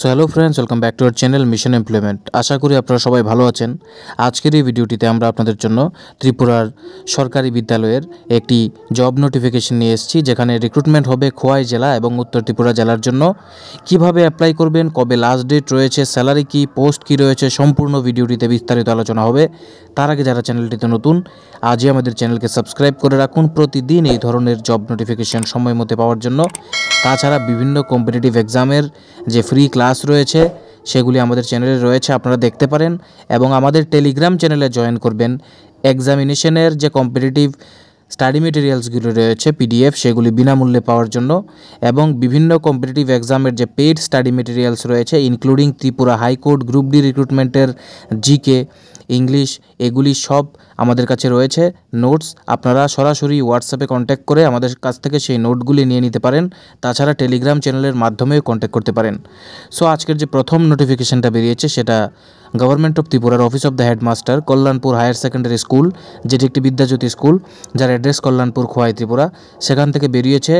So hello friends, welcome back to our channel mission employment. আশা করি আপনারা সবাই ভালো আছেন। আজকের এই ভিডিওটিতে আমরা আপনাদের জন্য ত্রিপুরার সরকারি বিদ্যালয়ের একটি জব নোটিফিকেশন নিয়ে এসেছি, যেখানে রিক্রুটমেন্ট হবে খোয়াই জেলা এবং উত্তর ত্রিপুরা জেলার জন্য। কিভাবে অ্যাপ্লাই করবেন, কবে লাস্ট ডেট রয়েছে, স্যালারি কি, পোস্ট কি রয়েছে, সম্পূর্ণ ভিডিওটিতে বিস্তারিত আলোচনা হবে। তার আগে যারা চ্যানেলটিতে নতুন, আজই আমাদের চ্যানেলকে সাবস্ক্রাইব করে রাখুন প্রতিদিন এই ধরনের জব নোটিফিকেশন সময় মতো পাওয়ার জন্য। তাছাড়া বিভিন্ন কম্পিটিটিভ এক্সামের যে ফ্রি ক্লাস রয়েছে সেগুলি আমাদের চ্যানেলে রয়েছে, আপনারা দেখতে পারেন। এবং আমাদের টেলিগ্রাম চ্যানেলে জয়েন করবেন। এক্সামিনেশনের যে কম্পিটিটিভ স্টাডি মেটেরিয়ালসগুলি রয়েছে পিডিএফ, সেগুলি বিনামূল্যে পাওয়ার জন্য। এবং বিভিন্ন কম্পিটিটিভ এক্সামের যে পেইড স্টাডি মেটেরিয়ালস রয়েছে, including Tripura high court group D রিক্রুটমেন্টের জিকে, ইংলিশ, এগুলি সব আমাদের কাছে রয়েছে। নোটস আপনারা সরাসরি হোয়াটসঅ্যাপে কন্ট্যাক্ট করে আমাদের কাছ থেকে সেই নোটগুলি নিয়ে নিতে পারেন। তাছাড়া টেলিগ্রাম চ্যানেলের মাধ্যমেও কন্ট্যাক্ট করতে পারেন। সো আজকের যে প্রথম নোটিফিকেশনটা বেরিয়েছে সেটা গভর্নমেন্ট অফ ত্রিপুরার office of the headmaster, Kalyanpur higher secondary school, যেটি একটি বিদ্যাজ্যোতি স্কুল, যার অ্যাড্রেস কল্যাণপুর খোয়াই ত্রিপুরা। সেখান থেকে বেরিয়েছে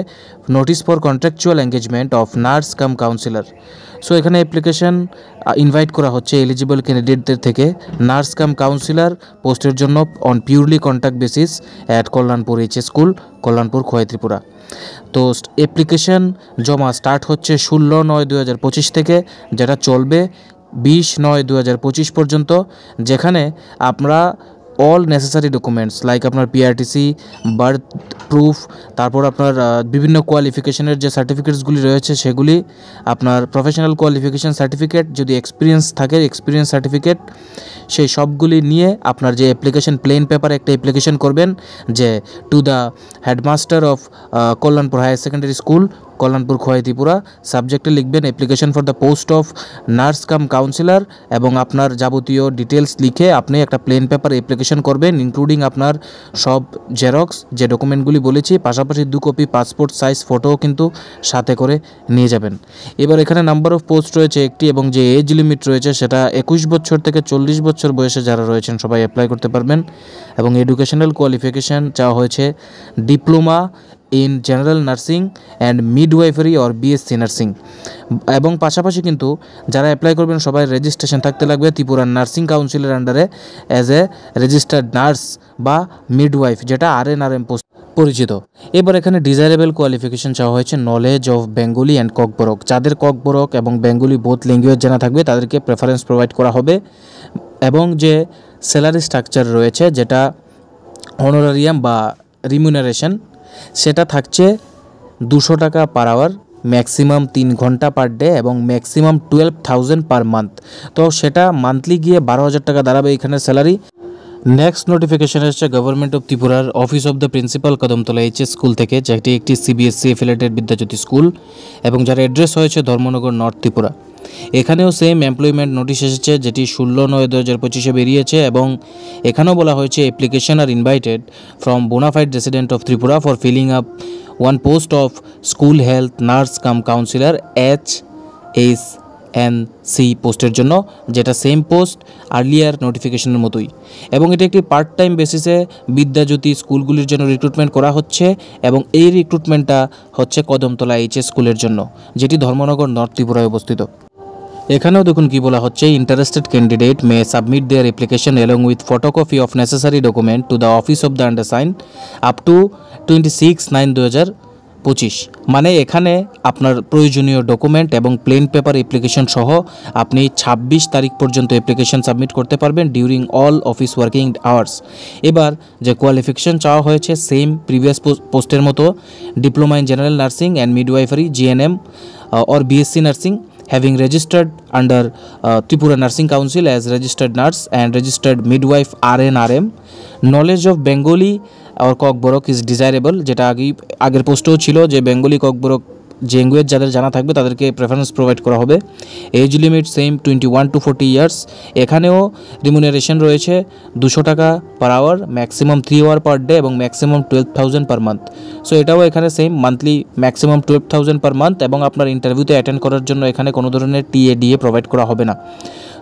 notice for contractual engagement of nurse cum counsellor. So এখানে অ্যাপ্লিকেশন ইনভাইট করা হচ্ছে এলিজিবল ক্যান্ডিডেটদের থেকে নার্স কাম কাউন্সিলর পোস্টের জন্য on purely contract basis at Kalyanpur H school, Kalyanpur Khowai Tripura. তো অ্যাপ্লিকেশন জমা স্টার্ট হচ্ছে 16/9/2025 থেকে, যেটা চলবে 20/9/2025 পর্যন্ত, যেখানে আপনারা অল নেসেসারি ডকুমেন্টস লাইক আপনার পিআরটিসি, বার্থ প্রুফ, তারপর আপনার বিভিন্ন কোয়ালিফিকেশনের যে সার্টিফিকেটসগুলি রয়েছে সেগুলি, আপনার প্রফেশনাল কোয়ালিফিকেশান সার্টিফিকেট, যদি এক্সপিরিয়েন্স থাকে এক্সপিরিয়েন্স সার্টিফিকেট, সেই সবগুলি নিয়ে আপনার যে অ্যাপ্লিকেশন প্লেন পেপারে একটা অ্যাপ্লিকেশন করবেন যে to the headmaster of Kalyanpur higher secondary school, Kalyanpur Khowai Tripura. সাবজেক্টে লিখবেন application for the post of nurse cum counsellor, এবং আপনার যাবতীয় ডিটেলস লিখে আপনি একটা প্লেন পেপার অ্যাপ্লিকেশন করবেন, ইনক্লুডিং আপনার সব জেরক্স যে ডকুমেন্টগুলি বলেছি, পাশাপাশি 2 কপি পাসপোর্ট সাইজ ফটোও কিন্তু সাথে করে নিয়ে যাবেন। এবার এখানে নাম্বার অফ পোস্ট রয়েছে একটি, এবং যে এজ লিমিট রয়েছে সেটা 21 বছর থেকে 40 বছর বয়সে যারা রয়েছেন সবাই অ্যাপ্লাই করতে পারবেন। এবং এডুকেশনাল কোয়ালিফিকেশান চাওয়া হয়েছে diploma in general nursing and midwifery or BSc nursing. এবং পাশাপাশি কিন্তু যারা অ্যাপ্লাই করবেন সবাই রেজিস্ট্রেশন থাকতে লাগবে ত্রিপুরা নার্সিং কাউন্সিলের আন্ডারে অ্যাজ এ রেজিস্টার্ড নার্স বা মিডওয়াইফ, যেটা RNRM পোস্ট পরিচিত। এবার এখানে ডিজায়ারেবল কোয়ালিফিকেশন চাওয়া হয়েছে knowledge of Bengali and Kokborok. যাদের ককবরক এবং বেঙ্গলি বোথ ল্যাঙ্গুয়েজ জানা থাকবে তাদেরকে প্রেফারেন্স প্রোভাইড করা হবে। এবং যে স্যালারি স্ট্রাকচার রয়েছে, যেটা অনারারিয়াম বা রিমিউনারেশন, সেটা থাকছে 200 টাকা পার আওয়ার, ম্যাক্সিমাম 3 ঘন্টা পার ডে, এবং ম্যাক্সিমাম 12,000 পার মান্থ। তো সেটা মান্থলি গিয়ে 12,000 টাকা দাঁড়াবে এখানে স্যালারি। নেক্সট নোটিফিকেশন এসেছে গভর্নমেন্ট অফ ত্রিপুরার office of the principal Kadamtala HS school থেকে, যেটি একটি সিবিএসসি এফিলিয়েটেড বিদ্যাজ্যোতি স্কুল, এবং যার অ্যাড্রেস হয়েছে ধর্মনগর নর্থ ত্রিপুরা। এখানেও সেম এমপ্লয়মেন্ট নোটিশ এসেছে, যেটি 16/9/2025 বেরিয়েছে। এবং এখানেও বলা হয়েছে application are invited from bona fide resident of Tripura for filling up one post of school health nurse cum counsellor HSNC পোস্টের জন্য, যেটা সেম পোস্ট আর্লিয়ার নোটিফিকেশনের মতোই। এবং এটি একটি পার্ট টাইম বেসিসে বিদ্যাজ্যোতি স্কুলগুলির জন্য রিক্রুটমেন্ট করা হচ্ছে, এবং এই রিক্রুটমেন্টটা হচ্ছে কদমতলা এইচএস স্কুলের জন্য, যেটি ধর্মনগর নর্থ ত্রিপুরায় অবস্থিত। এখানেও দেখুন কি বলা হচ্ছে, interested candidate may submit their application along with photocopy of necessary document to the office of the undersign up to 26/9/2025। মানে এখানে আপনার প্রয়োজনীয় ডকুমেন্ট এবং প্লেন পেপার অ্যাপ্লিকেশন সহ আপনি 26 তারিখ পর্যন্ত অ্যাপ্লিকেশন সাবমিট করতে পারবেন during all office working hours. এবার যে কোয়ালিফিকেশন চাওয়া হয়েছে সেম প্রিভিয়াস পোস্টের মতো, diploma in general nursing and midwifery GNM or BSc nursing, having registered under Tripura Nursing Council as registered nurse and registered midwife RNRM. Knowledge of Bengali or Kokborok is desirable, যেটা আগের পোস্টেও ছিল যে Bengali Kokborok language যাদের জানা থাকবে তাদেরকে preference provide করা হবে। Age limit same 21 to 40 years. এখানেও রিমুনারেশন রয়েছে 200 টাকা per hour, maximum 3 hour per day, এবং ম্যাক্সিমাম 12,000 পার মান্থ। সো এটাও এখানে same monthly maximum 12,000 per month. এবং আপনার ইন্টারভিউতে অ্যাটেন্ড করার জন্য এখানে কোনো ধরনের TADA প্রোভাইড করা হবে না।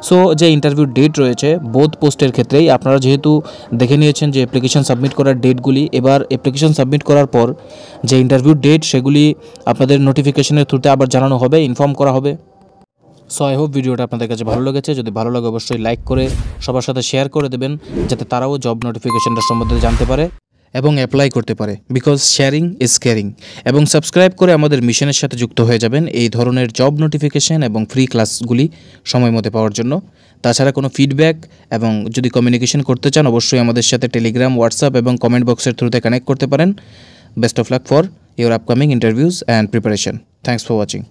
সো যে ইন্টারভিউ ডেট রয়েছে বোথ পোস্টের ক্ষেত্রেই আপনারা যেহেতু দেখে নিয়েছেন যে অ্যাপ্লিকেশন সাবমিট করার ডেটগুলি, এবার অ্যাপ্লিকেশন সাবমিট করার পর যে ইন্টারভিউ ডেট সেগুলি আপনাদের নোটিফিকেশনের থ্রুতে আবার জানানো হবে, ইনফর্ম করা হবে। সো আই হোপ ভিডিওটা আপনাদের কাছে ভালো লেগেছে। যদি ভালো লাগে অবশ্যই লাইক করে সবার সাথে শেয়ার করে দেবেন, যাতে তারাও জব নোটিফিকেশনটা সম্বন্ধে জানতে পারে এবং অ্যাপ্লাই করতে পারে। Because sharing is caring. এবং সাবস্ক্রাইব করে আমাদের মিশনের সাথে যুক্ত হয়ে যাবেন এই ধরনের জব নোটিফিকেশন এবং ফ্রি ক্লাসগুলি সময় মতো পাওয়ার জন্য। তাছাড়া কোনো ফিডব্যাক এবং যদি কমিউনিকেশন করতে চান অবশ্যই আমাদের সাথে টেলিগ্রাম, হোয়াটসঅ্যাপ এবং কমেন্ট বক্সের থ্রুতে কানেক্ট করতে পারেন। Best of luck for your upcoming interviews and preparation. Thanks for watching.